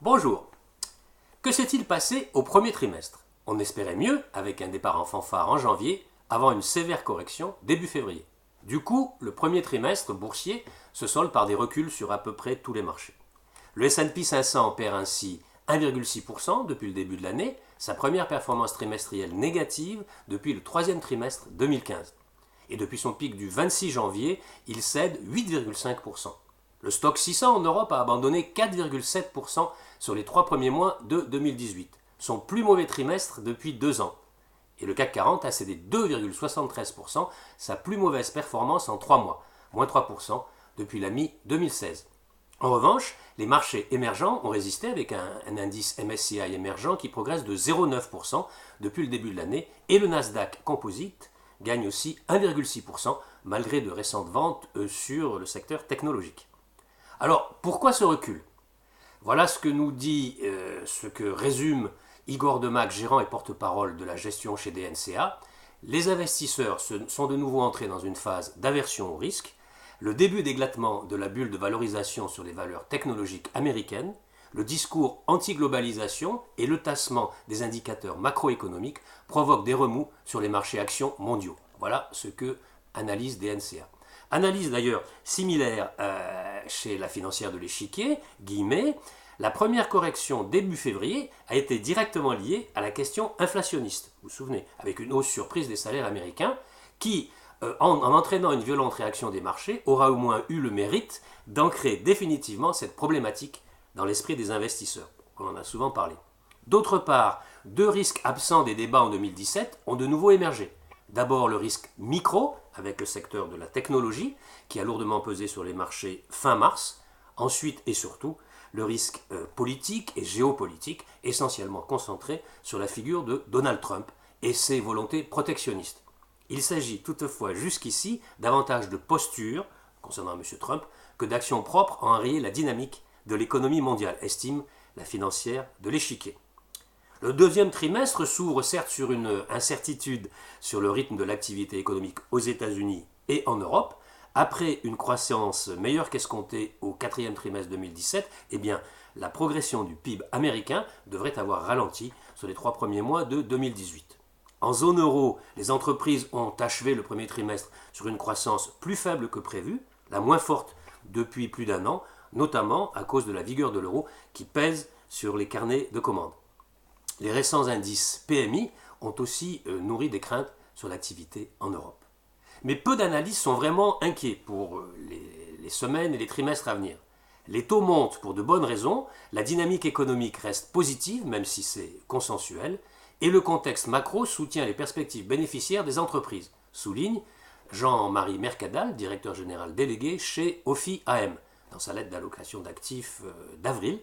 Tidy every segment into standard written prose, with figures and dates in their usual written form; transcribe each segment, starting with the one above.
Bonjour. Que s'est-il passé au premier trimestre? On espérait mieux avec un départ en fanfare en janvier avant une sévère correction début février. Du coup, le premier trimestre boursier se solde par des reculs sur à peu près tous les marchés. Le S&P 500 perd ainsi 1,6% depuis le début de l'année, sa première performance trimestrielle négative depuis le troisième trimestre 2015. Et depuis son pic du 26 janvier, il cède 8,5%. Le stock 600 en Europe a abandonné 4,7% sur les 3 premiers mois de 2018, son plus mauvais trimestre depuis 2 ans. Et le CAC 40 a cédé 2,73%, sa plus mauvaise performance en 3 mois, moins 3% depuis la mi-2016. En revanche, les marchés émergents ont résisté avec un indice MSCI émergent qui progresse de 0,9% depuis le début de l'année et le Nasdaq Composite gagne aussi 1,6% malgré de récentes ventes sur le secteur technologique. Alors, pourquoi ce recul? Voilà ce que résume Igor Demac, gérant et porte-parole de la gestion chez DNCA. Les investisseurs sont de nouveau entrés dans une phase d'aversion au risque, le début d'éclatement de la bulle de valorisation sur les valeurs technologiques américaines, le discours anti-globalisation et le tassement des indicateurs macroéconomiques provoquent des remous sur les marchés actions mondiaux. Voilà ce que analyse DNCA. Analyse d'ailleurs similaire chez la financière de l'échiquier, Guillemet. La première correction début février a été directement liée à la question inflationniste, vous vous souvenez, avec une hausse surprise des salaires américains qui, en entraînant une violente réaction des marchés, aura au moins eu le mérite d'ancrer définitivement cette problématique dans l'esprit des investisseurs. On en a souvent parlé. D'autre part, deux risques absents des débats en 2017 ont de nouveau émergé. D'abord le risque micro, avec le secteur de la technologie, qui a lourdement pesé sur les marchés fin mars. Ensuite et surtout, le risque politique et géopolitique, essentiellement concentré sur la figure de Donald Trump et ses volontés protectionnistes. Il s'agit toutefois jusqu'ici davantage de posture, concernant M. Trump, que d'actions propres à enrayer la dynamique de l'économie mondiale, estime la financière de l'échiquier. Le deuxième trimestre s'ouvre certes sur une incertitude sur le rythme de l'activité économique aux États-Unis et en Europe. Après une croissance meilleure qu'escomptée au quatrième trimestre 2017, eh bien, la progression du PIB américain devrait avoir ralenti sur les 3 premiers mois de 2018. En zone euro, les entreprises ont achevé le premier trimestre sur une croissance plus faible que prévu, la moins forte depuis plus d'un an, notamment à cause de la vigueur de l'euro qui pèse sur les carnets de commandes. Les récents indices PMI ont aussi nourri des craintes sur l'activité en Europe. Mais peu d'analystes sont vraiment inquiets pour les semaines et les trimestres à venir. Les taux montent pour de bonnes raisons, la dynamique économique reste positive, même si c'est consensuel, et le contexte macro soutient les perspectives bénéficiaires des entreprises, souligne Jean-Marie Mercadal, directeur général délégué chez OFI AM, dans sa lettre d'allocation d'actifs d'avril.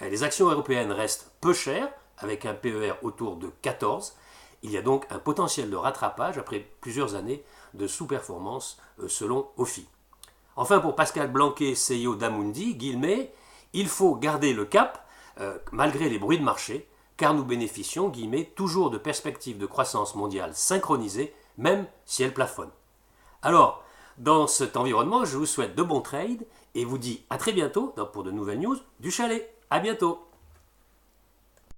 Les actions européennes restent peu chères, avec un PER autour de 14. Il y a donc un potentiel de rattrapage après plusieurs années de sous-performance selon OFI. Enfin, pour Pascal Blanquet, CEO d'Amundi, Guillemet, il faut garder le cap malgré les bruits de marché, car nous bénéficions, Guillemet, toujours de perspectives de croissance mondiale synchronisées, même si elles plafonnent. Alors, dans cet environnement, je vous souhaite de bons trades et vous dis à très bientôt pour de nouvelles news du chalet. À bientôt.